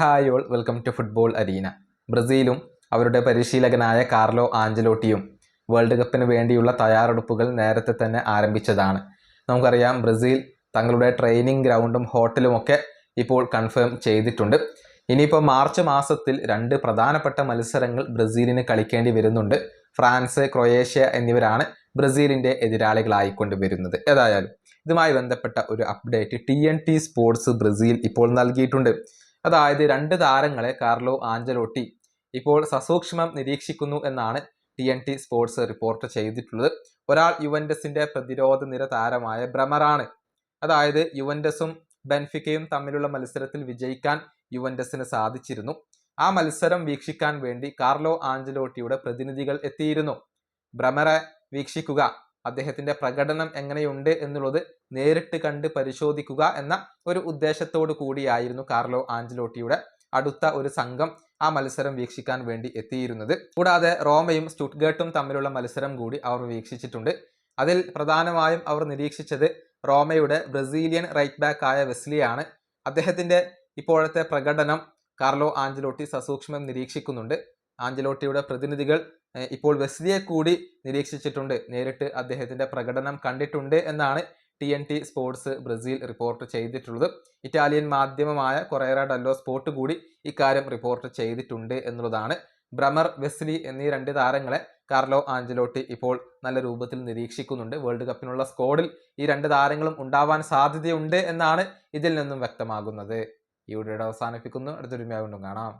Hi all, welcome to football arena. ബ്രസീലും അവരുടെ പരിശീലകനായ കാർലോ ആഞ്ചലോട്ടിയും വേൾഡ് കപ്പിന് വേണ്ടിയുള്ള തയ്യാറെടുപ്പുകൾ നേരത്തെ തന്നെ ആരംഭിച്ചതാണ്. നമുക്കറിയാം, ബ്രസീൽ തങ്ങളുടെ ട്രെയിനിങ് ഗ്രൗണ്ടും ഹോട്ടലുമൊക്കെ ഇപ്പോൾ കൺഫേം ചെയ്തിട്ടുണ്ട്. ഇനിയിപ്പോൾ മാർച്ച് മാസത്തിൽ 2 പ്രധാനപ്പെട്ട മത്സരങ്ങൾ ബ്രസീലിന് കളിക്കേണ്ടി വരുന്നുണ്ട്. ഫ്രാൻസ്, ക്രൊയേഷ്യ എന്നിവരാണ് ബ്രസീലിൻ്റെ എതിരാളികളായിക്കൊണ്ട് വരുന്നത്. ഏതായാലും ഇതുമായി ബന്ധപ്പെട്ട ഒരു അപ്ഡേറ്റ് TNT സ്പോർട്സ് ബ്രസീൽ ഇപ്പോൾ നൽകിയിട്ടുണ്ട്. അതായത് 2 താരങ്ങളെ കാർലോ ആഞ്ചലോട്ടി ഇപ്പോൾ സസൂക്ഷ്മം നിരീക്ഷിക്കുന്നു എന്നാണ് TNT സ്പോർട്സ് റിപ്പോർട്ട് ചെയ്തിട്ടുള്ളത്. ഒരാൾ യുവന്റസിന്റെ പ്രതിരോധ നിര താരമായ ബ്രമറാണ്. അതായത് യുവന്റസും ബെൻഫിക്കയും തമ്മിലുള്ള മത്സരത്തിൽ വിജയിക്കാൻ യുവന്റസിന് സാധിച്ചിരുന്നു. ആ മത്സരം വീക്ഷിക്കാൻ വേണ്ടി കാർലോ ആഞ്ചലോട്ടിയുടെ പ്രതിനിധികൾ എത്തിയിരുന്നു. ബ്രമറെ വീക്ഷിക്കുക, അദ്ദേഹത്തിന്റെ പ്രകടനം എങ്ങനെയുണ്ട് എന്നുള്ളത് നേരിട്ട് കണ്ട് പരിശോധിക്കുക എന്ന ഒരു ഉദ്ദേശത്തോടു കൂടിയായിരുന്നു കാർലോ ആഞ്ചലോട്ടിയുടെ അടുത്ത ഒരു സംഘം ആ മത്സരം വീക്ഷിക്കാൻ വേണ്ടി എത്തിയിരുന്നത്. കൂടാതെ റോമയും സ്റ്റുട്ട്ഗർട്ടും തമ്മിലുള്ള മത്സരം കൂടി അവർ വീക്ഷിച്ചിട്ടുണ്ട്. അതിൽ പ്രധാനമായും അവർ നിരീക്ഷിച്ചത് റോമയുടെ ബ്രസീലിയൻ റൈറ്റ് ബാക്ക് ആയ വെസ്ലിയാണ്. അദ്ദേഹത്തിന്റെ ഇപ്പോഴത്തെ പ്രകടനം കാർലോ ആഞ്ചലോട്ടി സസൂക്ഷ്മം നിരീക്ഷിക്കുന്നുണ്ട്. ആഞ്ചലോട്ടിയുടെ പ്രതിനിധികൾ ഇപ്പോൾ വെസ്ലിയെ കൂടി നിരീക്ഷിച്ചിട്ടുണ്ട്, നേരിട്ട് അദ്ദേഹത്തിന്റെ പ്രകടനം കണ്ടിട്ടുണ്ട് എന്നാണ് TNT സ്പോർട്സ് ബ്രസീൽ റിപ്പോർട്ട് ചെയ്തിട്ടുള്ളത്. ഇറ്റാലിയൻ മാധ്യമമായ കൊറേറ ഡെല്ലോ സ്പോർട്ട് കൂടി ഇക്കാര്യം റിപ്പോർട്ട് ചെയ്തിട്ടുണ്ട് എന്നുള്ളതാണ്. ബ്രമർ, വെസ്ലി എന്നീ 2 താരങ്ങളെ കാർലോ ആഞ്ചലോട്ടി ഇപ്പോൾ നല്ല രൂപത്തിൽ നിരീക്ഷിക്കുന്നുണ്ട്. വേൾഡ് കപ്പിനുള്ള സ്ക്വാഡിൽ ഈ 2 താരങ്ങളും ഉണ്ടാവാൻ സാധ്യതയുണ്ട് എന്നാണ് ഇതിൽ നിന്നും വ്യക്തമാകുന്നത്. ഈ വീഡിയോയുടെ അവസാനിപ്പിക്കുന്നു. അടുത്തൊരു വീഡിയോ കാണാം.